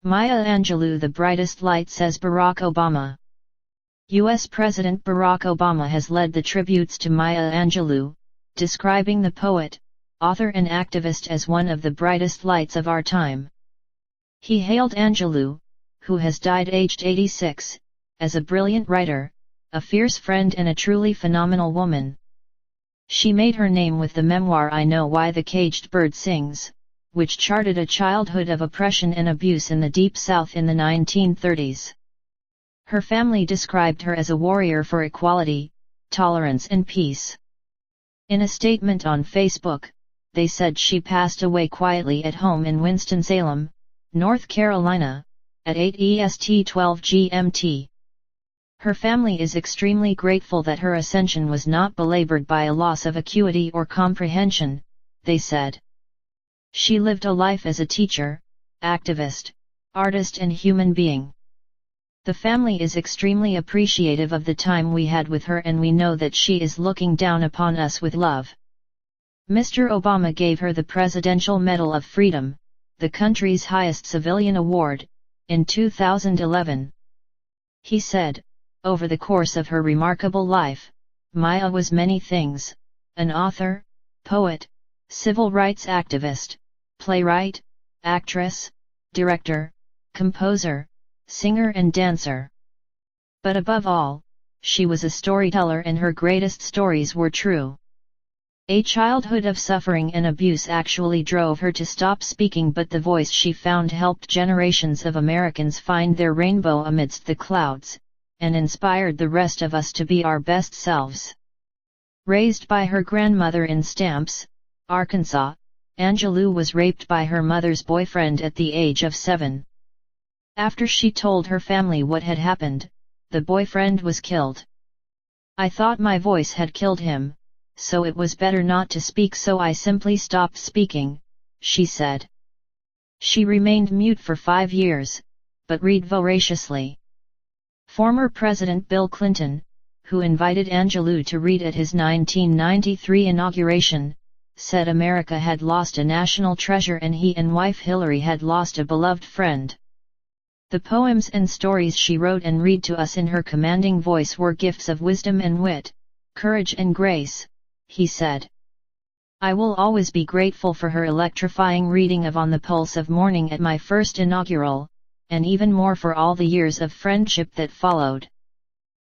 Maya Angelou, the brightest light, says Barack Obama. U.S. President Barack Obama has led the tributes to Maya Angelou, describing the poet, author and activist as one of the brightest lights of our time. He hailed Angelou, who has died aged 86, as a brilliant writer, a fierce friend and a truly phenomenal woman. She made her name with the memoir I Know Why the Caged Bird Sings, which charted a childhood of oppression and abuse in the Deep South in the 1930s. Her family described her as a warrior for equality, tolerance and peace. In a statement on Facebook, they said she passed away quietly at home in Winston-Salem, North Carolina, at 8 EST 12 GMT. Her family is extremely grateful that her ascension was not belabored by a loss of acuity or comprehension, they said. She lived a life as a teacher, activist, artist and human being. The family is extremely appreciative of the time we had with her, and we know that she is looking down upon us with love. Mr. Obama gave her the Presidential Medal of Freedom, the country's highest civilian award, in 2011. He said, over the course of her remarkable life, Maya was many things: an author, poet, civil rights activist, playwright, actress, director, composer, singer and dancer. But above all, she was a storyteller, and her greatest stories were true. A childhood of suffering and abuse actually drove her to stop speaking, but the voice she found helped generations of Americans find their rainbow amidst the clouds, and inspired the rest of us to be our best selves. Raised by her grandmother in Stamps, Arkansas, Angelou was raped by her mother's boyfriend at the age of 7. After she told her family what had happened, the boyfriend was killed. I thought my voice had killed him, so it was better not to speak, so I simply stopped speaking, she said. She remained mute for 5 years, but read voraciously. Former President Bill Clinton, who invited Angelou to read at his 1993 inauguration, said America had lost a national treasure and he and wife Hillary had lost a beloved friend. The poems and stories she wrote and read to us in her commanding voice were gifts of wisdom and wit, courage and grace, he said. I will always be grateful for her electrifying reading of On the Pulse of Morning at my first inaugural, and even more for all the years of friendship that followed.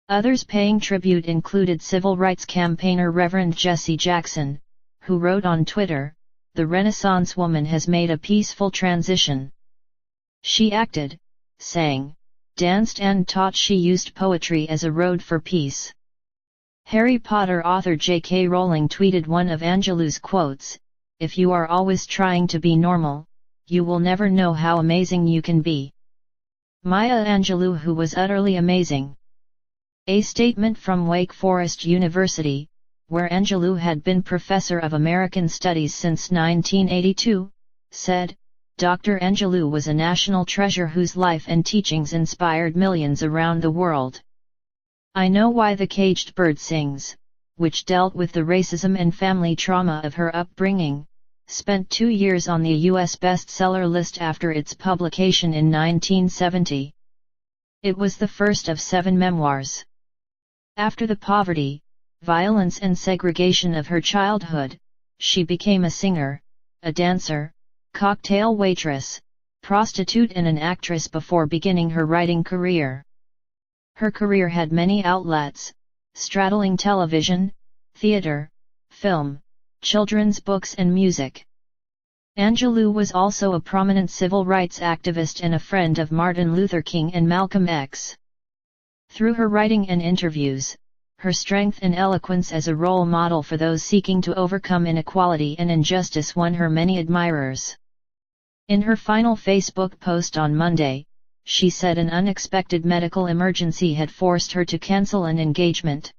Others paying tribute included civil rights campaigner Reverend Jesse Jackson, who wrote on Twitter, "The Renaissance woman has made a peaceful transition. She acted, sang, danced and taught. She used poetry as a road for peace." Harry Potter author J.K. Rowling tweeted one of Angelou's quotes, "If you are always trying to be normal, you will never know how amazing you can be." Maya Angelou, who was utterly amazing. A statement from Wake Forest University, where Angelou had been Professor of American Studies since 1982, said, Dr. Angelou was a national treasure whose life and teachings inspired millions around the world. I Know Why the Caged Bird Sings, which dealt with the racism and family trauma of her upbringing, spent 2 years on the U.S. bestseller list after its publication in 1970. It was the first of 7 memoirs. After the poverty, violence and segregation of her childhood, she became a singer, a dancer, cocktail waitress, prostitute and an actress before beginning her writing career. Her career had many outlets, straddling television, theater, film, children's books and music. Angelou was also a prominent civil rights activist and a friend of Martin Luther King and Malcolm X. Through her writing and interviews, her strength and eloquence as a role model for those seeking to overcome inequality and injustice won her many admirers. In her final Facebook post on Monday, she said an unexpected medical emergency had forced her to cancel an engagement.